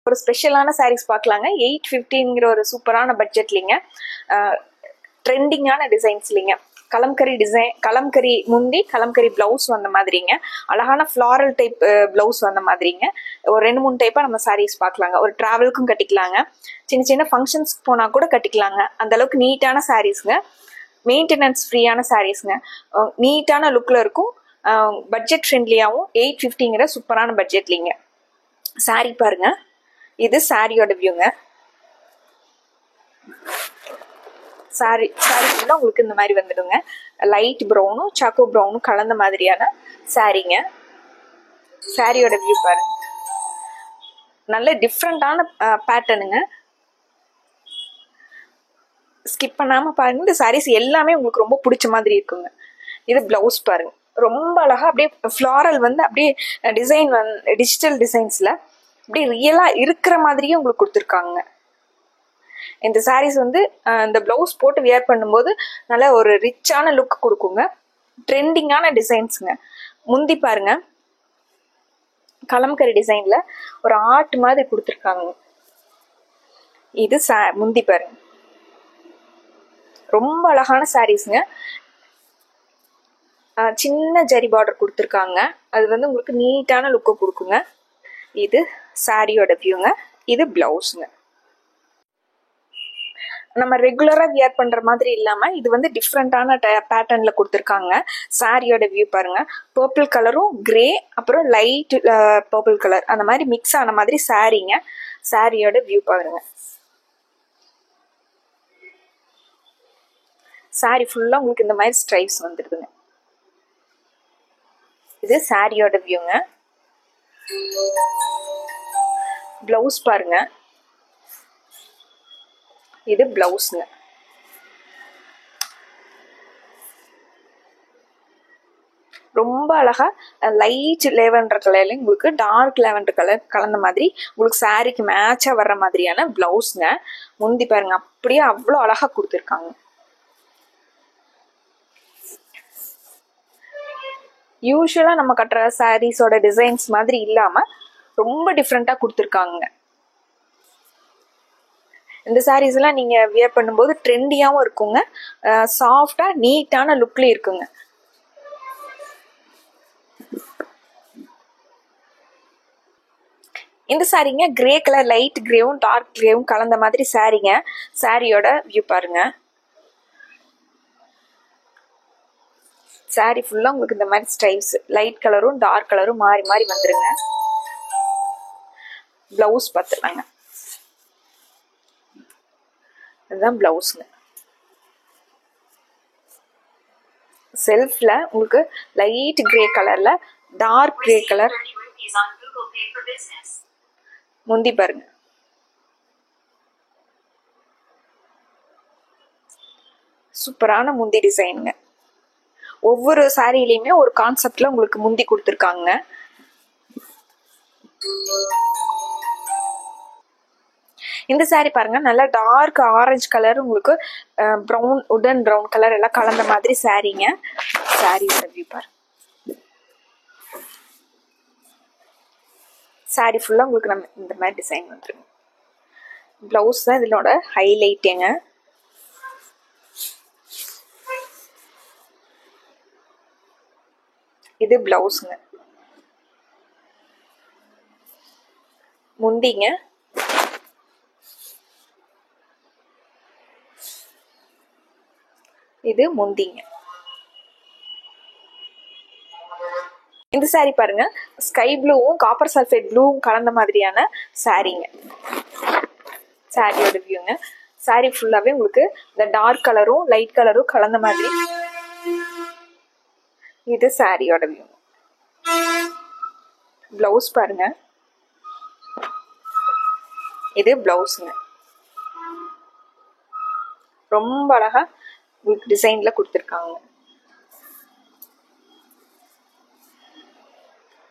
ஒரு ஸ்பெஷலான சாரீஸ் பார்க்கலாங்க. 850ங்கிற ஒரு சூப்பரான பட்ஜெட்லிங்க, ட்ரெண்டிங்கான டிசைன்ஸ்லிங்க. கலம்கரி டிசைன், கலம்கரி முந்தி, கலம்கரி பிளவுஸ் வந்த மாதிரிங்க. அழகான ஃப்ளாரல் டைப் பிளவுஸ் வந்த மாதிரிங்க. ஒரு 2-3 டைப்பா நம்ம சாரீஸ் பார்க்கலாங்க. ஒரு டிராவலுக்கும் கட்டிக்கலாங்க, சின்ன சின்ன ஃபங்க்ஷன்ஸ்க்கு போனா கூட கட்டிக்கலாங்க. அந்த அளவுக்கு நீட்டான சாரீஸ்ங்க, மெயின்டெனன்ஸ் ஃப்ரீயான சாரீஸ்ங்க. நீட்டான லுக்ல இருக்கும், பட்ஜெட் ஃப்ரெண்ட்லியாகவும் 850ங்கிற சூப்பரான பட்ஜெட்லிங்க. சாரீ பாருங்க, இது சாரியோட வியூங்க. சாரி ஃபுல்லாக உங்களுக்கு இந்த மாதிரி வந்துடுங்க. லைட் ப்ரௌனும் சாக்கோ ப்ரௌனும் கலந்த மாதிரியான சாரீங்க. சாரியோட வியூ பாருங்க, நல்ல டிஃப்ரெண்டான பேட்டர்னுங்க. ஸ்கிப் பண்ணாம பாருங்க. இந்த சாரீஸ் எல்லாமே உங்களுக்கு ரொம்ப பிடிச்ச மாதிரி இருக்குங்க. இது பிளவுஸ் பாருங்க, ரொம்ப அழகா அப்படியே ஃப்ளாரல் வந்து அப்படியே டிசைன் டிஜிட்டல் டிசைன்ஸ்ல அப்படியே ரியலா இருக்கிற மாதிரியே உங்களுக்கு கொடுத்துருக்காங்க. இந்த சாரீஸ் வந்து இந்த பிளவுஸ் போட்டு வியர் பண்ணும்போது நல்ல ஒரு ரிச்சான லுக் கொடுக்குங்க. ட்ரெண்டிங்கான டிசைன்ஸுங்க. முந்தி பாருங்க, கலம்கரி டிசைன்ல ஒரு ஆர்ட் மாதிரி கொடுத்துருக்காங்க. இது முந்தி பாருங்க, ரொம்ப அழகான சாரீஸ்ங்க. சின்ன ஜரி பார்டர் கொடுத்துருக்காங்க, அது வந்து உங்களுக்கு நீட்டான லுக்கை கொடுக்குங்க. இது சாரியோட வியூங்க. இது பிளவுஸுங்க. நம்ம ரெகுலரா வியர் பண்ற மாதிரி இல்லாம இது வந்து டிஃப்ரெண்டான பேட்டர்ன்ல கொடுத்துருக்காங்க. சாரியோட வியூ பாருங்க, பர்பிள் கலரும் கிரே அப்புறம் லைட் பர்பிள் கலர் அந்த மாதிரி மிக்ஸ் ஆன மாதிரி சாரீங்க. சாரியோட வியூ பாருங்க. சாரி ஃபுல்லா உங்களுக்கு இந்த மாதிரி ஸ்ட்ரைப்ஸ் வந்துடுதுங்க. இது சாரியோட வியூங்க. பிளவுஸ் பாருங்க, இது பிளவுஸ்ங்க. ரொம்ப அழகா லைட் லேவெண்டர் கலர்ல உங்களுக்கு டார்க் லேவெண்டர் கலர் கலந்த மாதிரி உங்களுக்கு சாரிக்கு மேட்சா வர்ற மாதிரியான பிளவுஸ்ங்க. முந்தி பாருங்க, அப்படியே அவ்வளோ அழகா கொடுத்துருக்காங்க. யூஸ்வலா நம்ம கட்டுற சாரீஸோட டிசைன்ஸ் மாதிரி இல்லாம ரொம்ப டிஃப்ரெண்டா கொடுத்துருக்காங்க. இந்த சாரீஸ் எல்லாம் நீங்க வியர் பண்ணும்போது ட்ரெண்டியாவும் இருக்குங்க, சாஃப்டா நீட்டான லுக்ல இருக்குங்க. இந்த சாரீங்க கிரே கலர், லைட் கிரேவும் டார்க் கிரேவும் கலந்த மாதிரி சாரீங்க. சாரியோட வியூ பாருங்க. சாரி ஃபுல்லா உங்களுக்கு இந்த மாதிரி ஸ்டைப்ஸ், லைட் கலரும் டார்க் கலரும் மாறி மாறி வந்துருங்க. பிளவுஸ் பார்த்துலாங்க, இதுதான் பிளவுஸ்ங்க. செல்ஃப்ல உங்களுக்கு லைட் கிரே கலர்ல டார்க் கிரே கலர் முந்தி பாருங்க. சூப்பரான முந்தி டிசைனுங்க. ஒவ்வொரு சாரிலையுமே ஒரு கான்செப்ட்ல உங்களுக்கு முந்தி கொடுத்துருக்காங்க. இந்த சாரி பாருங்க, நல்லா டார்க் ஆரஞ்சு கலர், உங்களுக்கு ப்ரௌன், உடன் ப்ரௌன் கலர் எல்லாம் கலந்த மாதிரி சாரீங்க. சாரியோட வியூ பாருங்க. சாரி ஃபுல்லா உங்களுக்கு நம்ம இந்த மாதிரி டிசைன் வந்துருங்க. பிளவுஸ் தான் இதனோட ஹைலைட்டுங்க. இது பிளவுஸ்ங்க. முந்திங்க, இது முந்திங்க. இந்த சாரி பாருங்க, ஸ்கை ப்ளூவும் காப்பர் சல்ஃபேட் ப்ளூவும் கலந்த மாதிரியான சாரீங்க. சாரியோட வியூங்க. சாரி ஃபுல்லாவே உங்களுக்கு இந்த டார்க் கலரும் லைட் கலரும் கலந்த மாதிரி. இது சாரியோட வியூ. பிளவுஸ் பாருங்க, இது பிளவுஸ்ங்க. ரொம்ப அழகா உங்களுக்கு டிசைன்ல கொடுத்துருக்காங்க.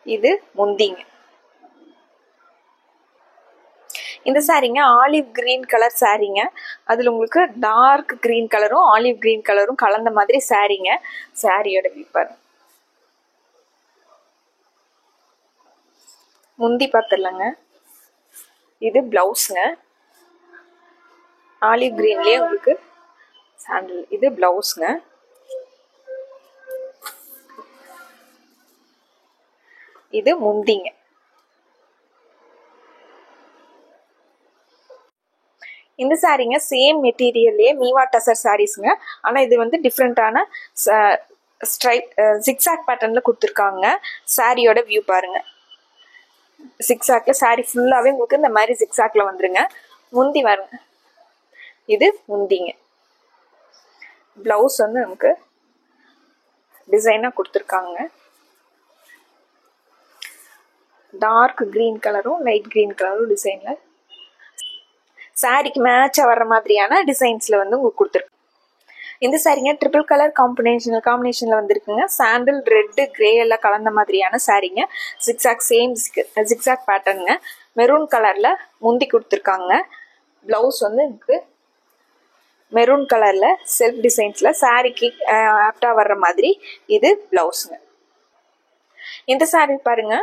இது முந்திங்க. இந்த சாரீங்க ஆலிவ் கிரீன் கலர் சாரீங்க. அதுல உங்களுக்கு டார்க் கிரீன் கலரும் ஆலிவ் கிரீன் கலரும் கலந்த மாதிரி சாரீங்க. சாரியோட வியூ பாருங்க. முந்தி பார்த்துடலாங்க. இது பிளவுஸ்ங்க. ஆலிவ் கிரீன்லயே உங்களுக்கு சாண்டில். இது பிளவுஸ்ங்க. இது முந்திங்க. இந்த சாரீங்க சேம் மெட்டீரியல்லே மீவா டசர் சாரீஸ்ங்க. ஆனா இது வந்து டிஃப்ரெண்டான ஸ்ட்ரைப் ஜிக்ஸாக் பேட்டர்ன்ல கொடுத்துருக்காங்க. சாரியோட வியூ பாருங்க. ஜிக்ஸாக்ல சாரி ஃபுல்லாவே உங்களுக்கு இந்த மாதிரி ஜிக்ஸாக்ல வந்துருங்க. முந்தி பாருங்க. இது முந்திங்க. பிளவுஸ் வந்து நமக்கு டிசைனா கொடுத்துருக்காங்க. டார்க் கிரீன் கலரும் லைட் கிரீன் கலரும் டிசைன்ல சாரிக்கு மேட்சா வர்ற மாதிரியான டிசைன்ஸ்ல வந்து உங்களுக்கு கொடுத்துருக்கு. இந்த சாரீங்க ட்ரிபிள் கலர் காம்பினேஷன்ல வந்திருக்குங்க. சாண்டில், ரெட், கிரே எல்லாம் கலந்த மாதிரியான சாரீங்க. ஜிக்ஸாக் சேம் ஜிக்ஸாக் பேட்டர்னுங்க. மெரூன் கலர்ல முந்தி கொடுத்துருக்காங்க. பிளவுஸ் வந்து எனக்கு மெரூன் கலர்ல செல்ஃப் டிசைன்ஸ்ல சாரிக்கு ஆப்டா வர்ற மாதிரி இது பிளவுஸ்ங்க. இந்த சாரீ பாருங்க,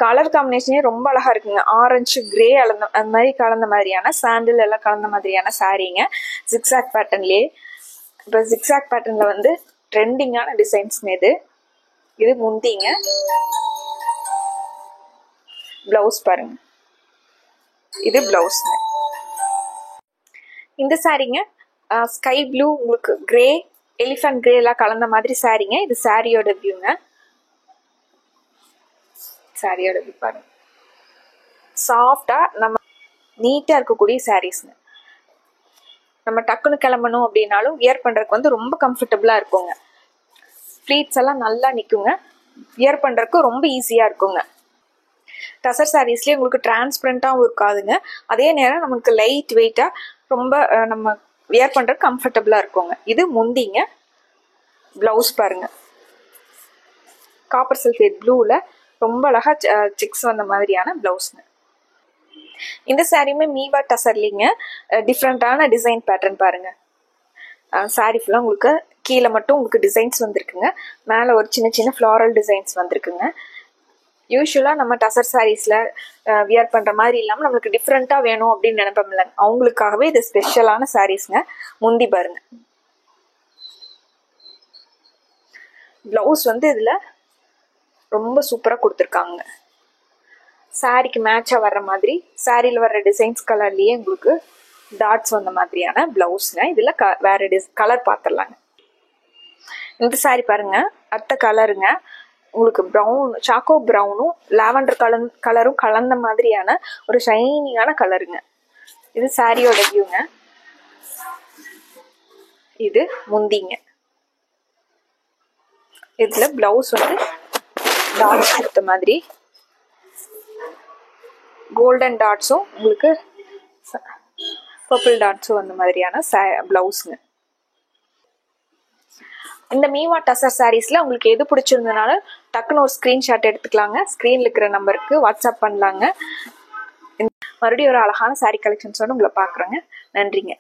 கலர் காம்பினேஷனே ரொம்ப அழகா இருக்குங்க. ஆரஞ்சு, கிரே அந்த மாதிரி கலந்த மாதிரியான சாண்டில் எல்லாம் கலந்த மாதிரியான சாரீங்க. ஜிக்ஸாக் பேட்டர்ன்லயே. இப்போ ஜிக்ஸாக் பேட்டர்ன்ல வந்து ட்ரெண்டிங்கான டிசைன்ஸ்ங்க இது. இது முந்திங்க. பிளவுஸ் பாருங்க. இது பிளவுஸ்ங்க. இந்த சாரீங்க ஸ்கை ப்ளூ, உங்களுக்கு கிரே, எலிஃபண்ட் கிரே எல்லாம் கலந்த மாதிரி சாரீங்க. இது சாரியோட வியூங்க. சாரியோட வியூ பாருங்க. சாஃப்டா நம்ம நீட்டா இருக்கக்கூடிய சாரீஸ்ங்க. நம்ம டக்குன்னு கிளம்பணும் அப்படின்னாலும் வியர் பண்றதுக்கு வந்து ரொம்ப கம்ஃபர்டபுளா இருக்குங்க. ஃப்ளீட்ஸ் எல்லாம் நல்லா நிக்குங்க. வியர் பண்றதுக்கு ரொம்ப ஈஸியா இருக்குங்க. டசர் சாரீஸ்லயே உங்களுக்கு டிரான்ஸ்பரண்டாவும் இருக்காதுங்க. அதே நேரம் நமக்கு லைட் வெயிட்டா ரொம்ப நம்ம வியர் பண்றதுக்கு கம்ஃபர்டபுளா இருக்குங்க. இது முந்திங்க. பிளவுஸ் பாருங்க. காப்பர் சல்ஃபேட் ப்ளூல ரொம்ப அழகா செக்ஸ் வந்த மாதிரியான பிளவுஸ்ங்க. இந்த சாரியுமே மீவா டசர்லிங்க. டிஃப்ரெண்டான டிசைன் பேட்டர்ன் பாருங்க. சாரி ஃபுல்லா உங்களுக்கு கீழே மட்டும் உங்களுக்கு டிசைன்ஸ் வந்திருக்குங்க. மேல ஒரு சின்ன சின்ன ஃப்ளாரல் டிசைன்ஸ் வந்திருக்குங்க. யூஸ்வலா நம்ம டசர் சாரீஸ்ல வியர் பண்ற மாதிரி இல்லாம நம்மளுக்கு டிஃப்ரெண்டா வேணும் அப்படின்னு நினைப்போம்ல, அவங்களுக்காகவே இது ஸ்பெஷலான சாரீஸ்ங்க. முந்தி பாருங்க. பிளவுஸ் வந்து இதுல ரொம்ப சூப்பரா கொடுத்துருக்காங்க. சாரிக்கு மேட்சா வர்ற மாதிரி சாரியில வர்ற டிசைன்ஸ் கலர்லயே உங்களுக்கு டாட்ஸ் வந்த மாதிரியான பிளவுஸ்ங்க. இதுல வேற கலர் பார்த்துடலாங்க. இந்த சாரி பாருங்க, அடுத்த கலருங்க. உங்களுக்கு ப்ரௌன், சாக்கோ ப்ரௌனும் லாவெண்டர் கலரும் கலந்த மாதிரியான ஒரு ஷைனிங்கான கலருங்க. இது சாரியோட வியூங்க. இது முந்திங்க. இதுல பிளவுஸ் வந்து டாட்ஸ் கொடுத்த மாதிரி கோல்டன் டாட்ஸும் உங்களுக்கு பர்பிள் டாட்ஸும் அந்த மாதிரியான பிளவுஸ்ங்க. இந்த மீவா டசர் சாரீஸ்ல உங்களுக்கு எது பிடிச்சிருந்தனால டக்குன்னு ஒரு ஸ்கிரீன்ஷாட் எடுத்துக்கலாங்க. ஸ்கிரீன்ல இருக்கிற நம்பருக்கு வாட்ஸ்அப் பண்ணலாங்க. மறுபடியும் ஒரு அழகான சாரீ கலெக்ஷன்ஸோட உங்களை பாக்குறேங்க. நன்றிங்க.